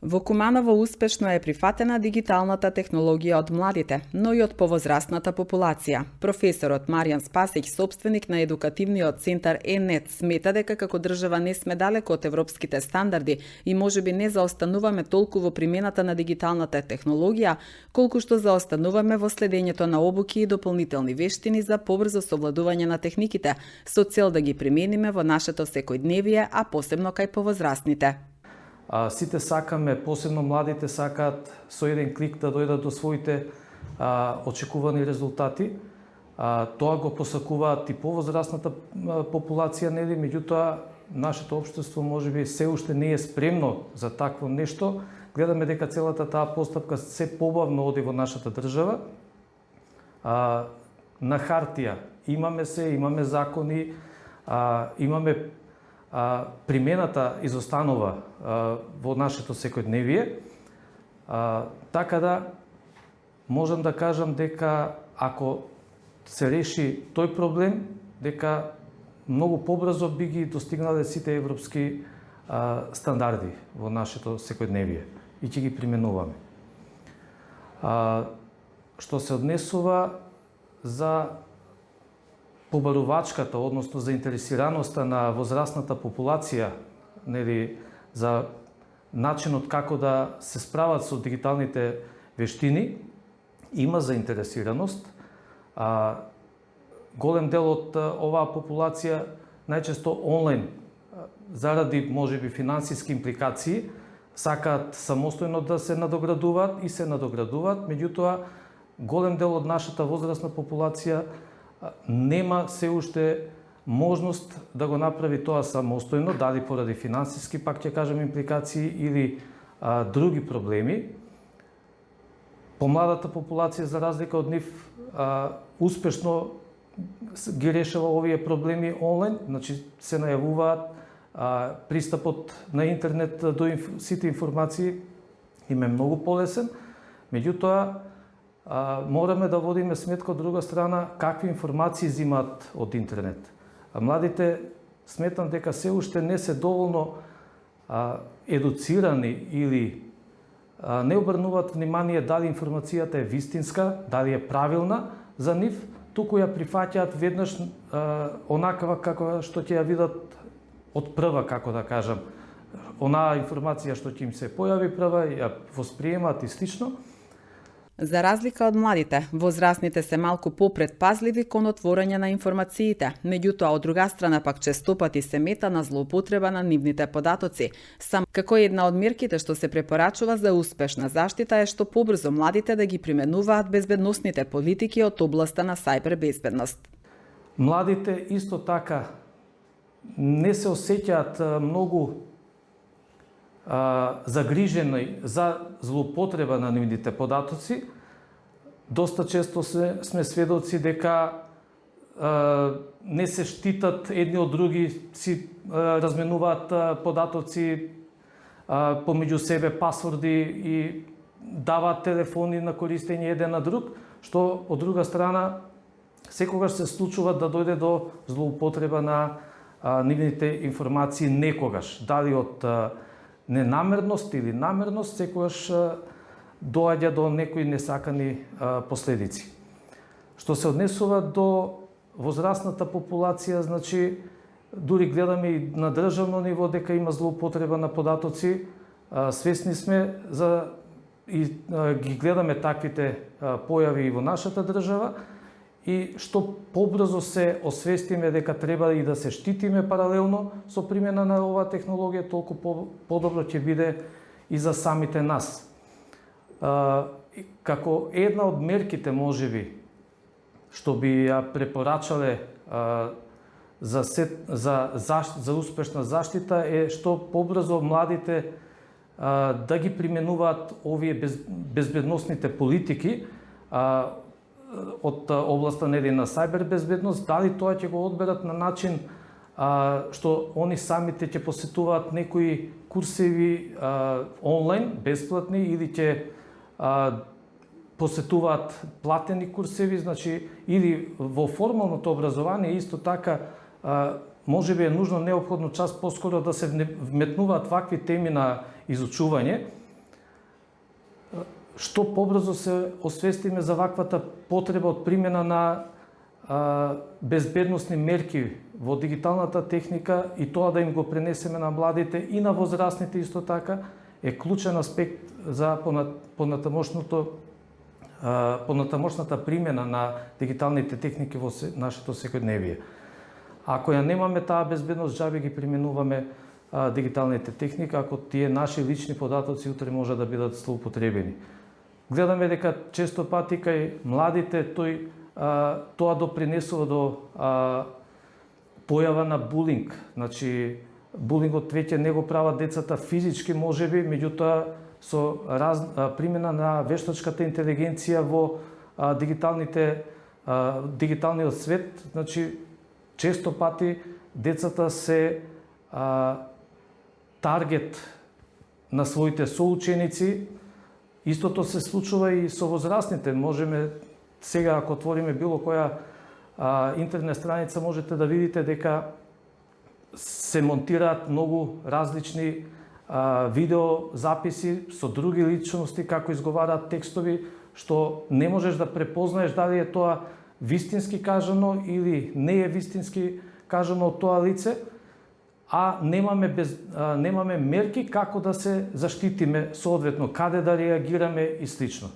Во Куманово успешно е прифатена дигиталната технологија од младите, но и од повозрастната популација. Професорот Маријан Спасиќ, собственик на едукативниот центар ЕНЕТ, смета дека како држава не сме далеко од европските стандарди и можеби не заостануваме толку во примената на дигиталната технологија, колку што заостануваме во следењето на обуки и дополнителни вештини за побрзо совладување на техниките, со цел да ги примениме во нашето секојдневие, а посебно кај повозрастните. Сите сакаме, посебно младите сакаат со еден клик да дојдат до своите очекувани резултати. Тоа го посакуваат и повозрастната популација, нели, меѓутоа нашето општество можеби се уште не е спремно за такво нешто. Гледаме дека целата таа постапка се побавно оди во нашата држава. На хартија имаме закони, имаме примената изостанува во нашето секојдневие, така да можам да кажам дека ако се реши тој проблем, дека многу побрзо би ги достигнале сите европски стандарди во нашето секојдневие и ќе ги применуваме. Што се однесува за побарувачката, односно заинтересираноста на возрастната популација, нели, за начинот како да се справат со дигиталните вештини, има заинтересираност. Голем дел од оваа популација, најчесто онлайн, заради можеби финансиски импликации, сакаат самостојно да се надоградуваат и се надоградуваат, меѓутоа голем дел од нашата возрастна популација нема се уште можност да го направи тоа самостојно, дали поради финансиски, пак ќе кажам, импликации или други проблеми. Помладата популација, за разлика од нив, успешно ги решава овие проблеми онлайн, значи се најавуваат, пристапот на интернет до сите информации им е многу полесен, меѓутоа мораме да водиме сметка од друга страна какви информации зимаат од интернет. Младите сметам дека се уште не се доволно едуцирани или не обрнуваат внимание дали информацијата е вистинска, дали е правилна за нив, туку ја прифаќаат веднаш онаква како што ќе ја видат од прва, како да кажам. Онаа информација што ќе им се појави прва, ја восприемаат и слично. За разлика од младите, возрастните се малку попредпазливи кон отворање на информациите, меѓутоа од друга страна пак честопати се мета на злоупотреба на нивните податоци. Сам како една од мерките што се препорачува за успешна заштита е што побрзо младите да ги применуваат безбедносните политики од областа на сајбер безбедност. Младите исто така не се осеќаат многу загрижени за злоупотреба на нивните податоци. Доста често сме сведоци дека не се штитат едни од други, си разменуваат податоци помеѓу себе, пасворди и даваат телефони на користење еден на друг, што од друга страна секогаш се случува да дојде до злоупотреба на нивните информации некогаш, дали од ненамерност или намерност, секогаш доаѓа до некои несакани последици. Што се однесува до возрастната популација, значи дури гледаме и на државно ниво дека има злоупотреба на податоци, свесни сме и ги гледаме таквите појави и во нашата држава, и што побрзо се освестиме дека треба и да се штитиме паралелно со примена на оваа технологија, толку подобро ќе биде и за самите нас. Како една од мерките, можеби, што би ја препорачале за успешна заштита е што побрзо младите да ги применуваат овие безбедносните политики од областа на сајбер безбедност, дали тоа ќе го одберат на начин што они самите ќе посетуваат некои курсеви онлайн, бесплатни, или ќе посетуваат платени курсеви, значи, или во формалното образование исто така можеби е нужно неопходно час поскоро да се вметнуваат вакви теми на изучување, што побрзо се освестиме за ваквата потреба од примена на безбедносни мерки во дигиталната техника и тоа да им го пренесеме на младите и на возрастните исто така, е клучен аспект за понатамошната примена на дигиталните техники во нашето секојдневие. Ако ја немаме таа безбедност, џабе ги применуваме дигиталните техники, ако тие наши лични податоци утре може да бидат злоупотребени. Гледаме дека често пати кај младите тоа допринесува до појава на булинг. Значи, булингот веќе не го прават децата физички, можеби, меѓутоа со примена на вештачката интелигенција во дигиталниот свет, значи, често пати децата се таргет на своите соученици. Истото се случува и со возрастните. Можеме сега, ако отвориме било која интернет страница, можете да видите дека се монтираат многу различни видео записи со други личности како изговараат текстови, што не можеш да препознаеш дали е тоа вистински кажано или не е вистински кажано од тоа лице, а немаме мерки како да се заштитиме соодветно, каде да реагираме и слично.